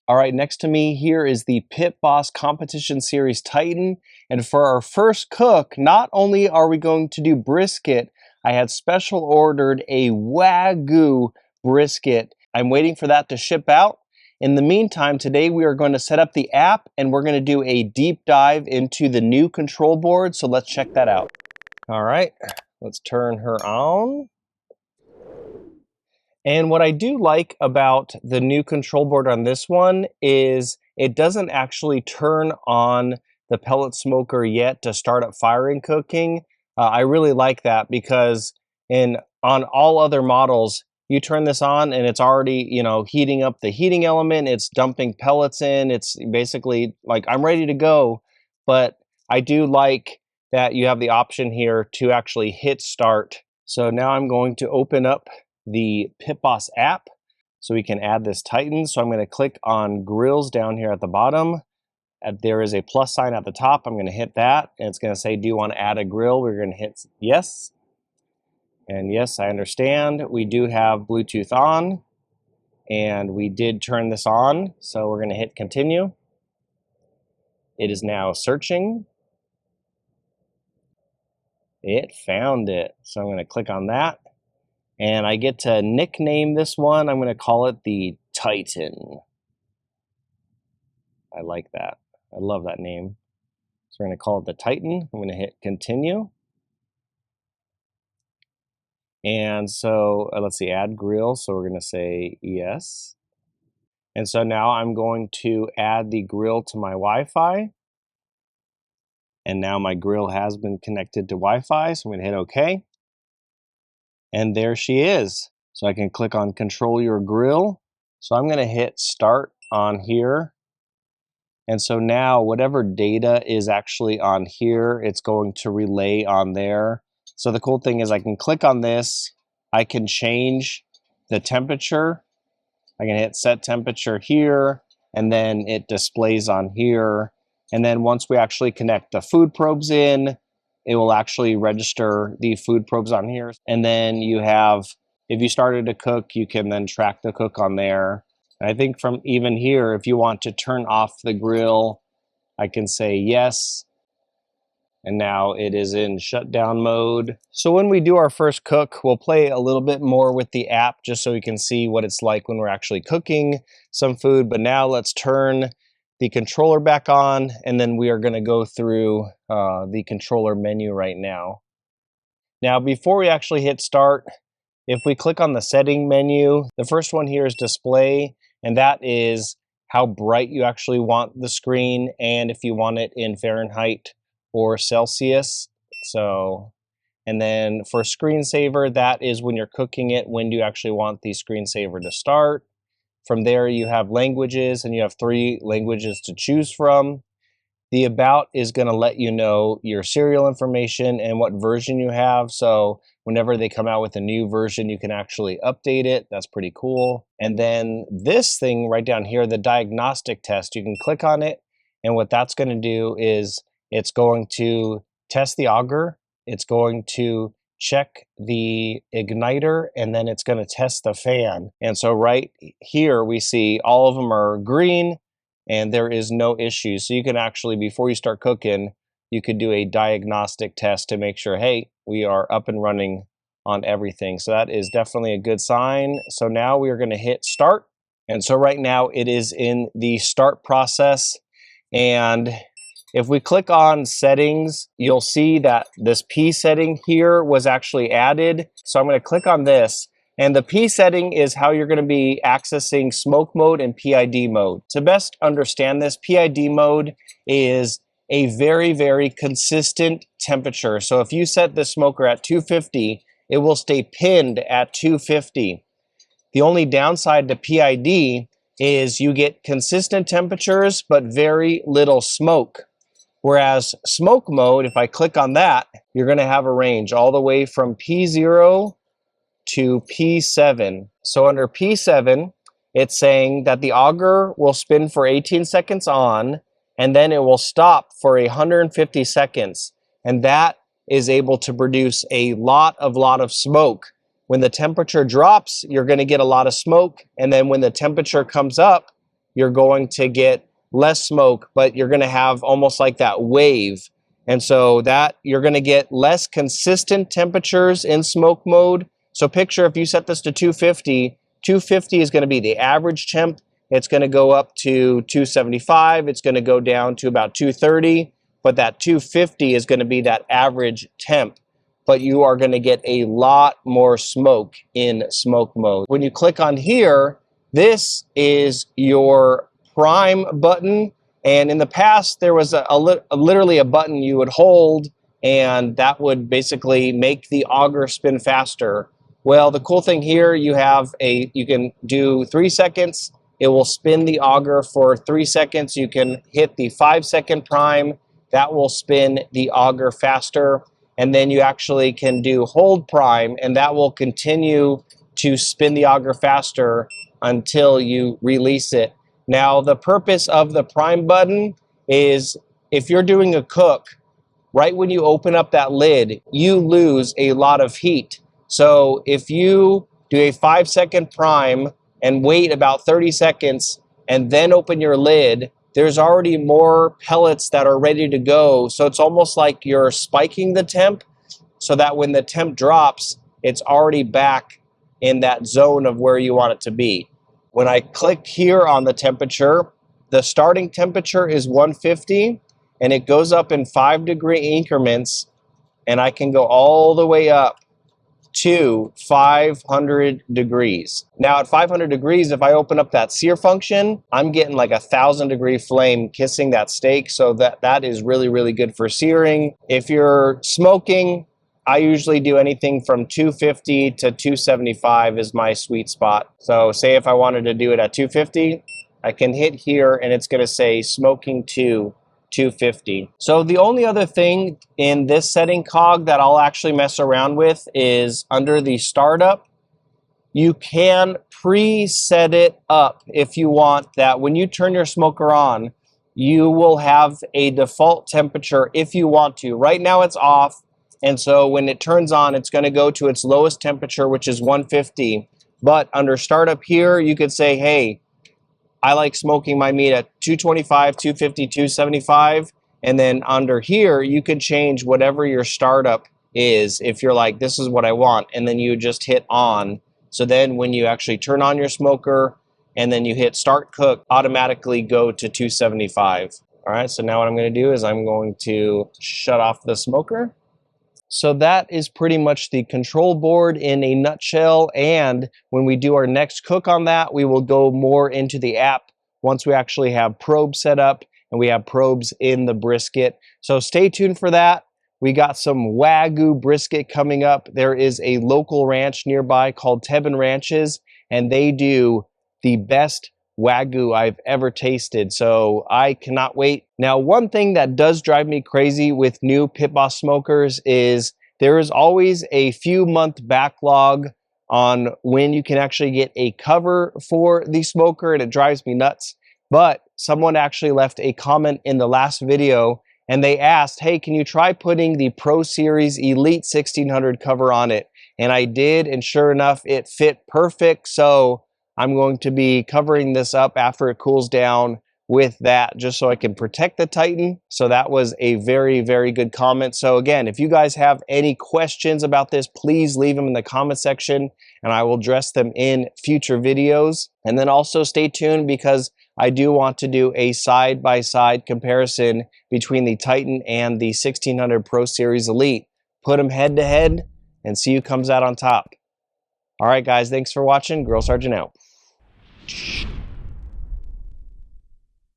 All right, next to me here is the Pit Boss Competition Series Titan. And for our first cook, not only are we going to do brisket, I had special ordered a Wagyu brisket. I'm waiting for that to ship out. In the meantime, today we are going to set up the app and we're going to do a deep dive into the new control board. So let's check that out. All right, let's turn her on. And what I do like about the new control board on this one is it doesn't actually turn on the pellet smoker yet to start up firing cooking. I really like that because on all other models, you turn this on and it's already, heating up the heating element, it's dumping pellets in, it's basically like I'm ready to go. But I do like that you have the option here to actually hit start. So now I'm going to open up the Pit Boss app so we can add this Titan. So I'm going to click on grills down here at the bottom. There is a plus sign at the top. I'm going to hit that and it's going to say, do you want to add a grill? We're going to hit yes. And yes, I understand. We do have Bluetooth on and we did turn this on. So we're going to hit continue. It is now searching. It found it. So I'm going to click on that. And I get to nickname this one. I'm going to call it the Titan. I like that. I love that name. So we're going to call it the Titan. I'm going to hit continue. And so let's see, add grill. So we're going to say yes. And so now I'm going to add the grill to my Wi-Fi. And now my grill has been connected to Wi-Fi. So I'm going to hit OK. And there she is. So I can click on control your grill. So I'm going to hit start on here. And so now whatever data is actually on here, it's going to relay on there. So the cool thing is I can click on this. I can change the temperature. I can hit set temperature here, and then it displays on here. And then once we actually connect the food probes in, it will actually register the food probes on here. And then you have, if you started to cook, you can then track the cook on there. And I think from even here, if you want to turn off the grill, I can say yes. And now it is in shutdown mode. So when we do our first cook, we'll play a little bit more with the app just so we can see what it's like when we're actually cooking some food. But now let's turn the controller back on, and then we are going to go through the controller menu right now. Now, before we actually hit start, if we click on the setting menu, the first one here is display, and that is how bright you actually want the screen and if you want it in Fahrenheit or Celsius. So, and then for screensaver, that is when you're cooking it, when do you actually want the screensaver to start. From there, you have languages, and you have 3 languages to choose from. The about is going to let you know your serial information and what version you have. So whenever they come out with a new version, you can actually update it. That's pretty cool. And then this thing right down here, the diagnostic test, you can click on it. And what that's going to do is it's going to test the auger. It's going to check the igniter, and then it's going to test the fan. And so right here we see all of them are green and there is no issue. So you can actually, before you start cooking, you could do a diagnostic test to make sure, hey, we are up and running on everything. So that is definitely a good sign. So now we are going to hit start. And so right now it is in the start process. And if we click on settings, you'll see that this P setting here was actually added. So I'm going to click on this. And the P setting is how you're going to be accessing smoke mode and PID mode. To best understand this, PID mode is a very, very consistent temperature. So if you set the smoker at 250, it will stay pinned at 250. The only downside to PID is you get consistent temperatures, but very little smoke. Whereas smoke mode, if I click on that, you're going to have a range all the way from P0 to P7. So under P7, it's saying that the auger will spin for 18 seconds on, and then it will stop for 150 seconds. And that is able to produce a lot of smoke. When the temperature drops, you're going to get a lot of smoke. And then when the temperature comes up, you're going to get less smoke, but you're going to have almost like that wave. And so that you're going to get less consistent temperatures in smoke mode. So picture if you set this to 250, 250 is going to be the average temp. It's going to go up to 275. It's going to go down to about 230. But that 250 is going to be that average temp. But you are going to get a lot more smoke in smoke mode. When you click on here, this is your prime button. And in the past, there was literally a button you would hold, and that would basically make the auger spin faster. Well, the cool thing here, you can do 3 seconds. It will spin the auger for 3 seconds. You can hit the 5-second prime. That will spin the auger faster. And then you actually can do hold prime, and that will continue to spin the auger faster until you release it. Now, the purpose of the prime button is if you're doing a cook, right when you open up that lid, you lose a lot of heat. So if you do a 5-second prime and wait about 30 seconds and then open your lid, there's already more pellets that are ready to go. So it's almost like you're spiking the temp so that when the temp drops, it's already back in that zone of where you want it to be. When I click here on the temperature, the starting temperature is 150 and it goes up in 5-degree increments, and I can go all the way up to 500 degrees. Now at 500 degrees, if I open up that sear function, I'm getting like 1,000-degree flame kissing that steak. So that is really, really good for searing. If you're smoking, I usually do anything from 250 to 275 is my sweet spot. So say if I wanted to do it at 250, I can hit here and it's gonna say smoking to 250. So the only other thing in this setting cog that I'll actually mess around with is under the startup. You can preset it up if you want that when you turn your smoker on, you will have a default temperature if you want to. Right now it's off, and so when it turns on, it's going to go to its lowest temperature, which is 150. But under startup here, you could say, hey, I like smoking my meat at 225, 250, 275. And then under here, you can change whatever your startup is if you're like, this is what I want. And then you just hit on. So then when you actually turn on your smoker and then you hit start cook, automatically go to 275. All right, so now what I'm going to do is I'm going to shut off the smoker. So that is pretty much the control board in a nutshell. And when we do our next cook on that, we will go more into the app once we actually have probes set up and we have probes in the brisket. So stay tuned for that. We got some Wagyu brisket coming up. There is a local ranch nearby called Tebben Ranches, and they do the best Wagyu I've ever tasted, so I cannot wait. Now, one thing that does drive me crazy with new Pit Boss smokers is there is always a few month backlog on when you can actually get a cover for the smoker, and it drives me nuts. But someone actually left a comment in the last video and they asked, hey, can you try putting the Pro Series Elite 1600 cover on it? And I did, and sure enough, it fit perfect. So I'm going to be covering this up after it cools down with that, just so I can protect the Titan. So that was a very, very good comment. So again, if you guys have any questions about this, please leave them in the comment section and I will address them in future videos. And then also stay tuned because I do want to do a side-by-side comparison between the Titan and the 1600 Pro Series Elite. Put them head to head and see who comes out on top. All right, guys, thanks for watching. Grill Sergeant out.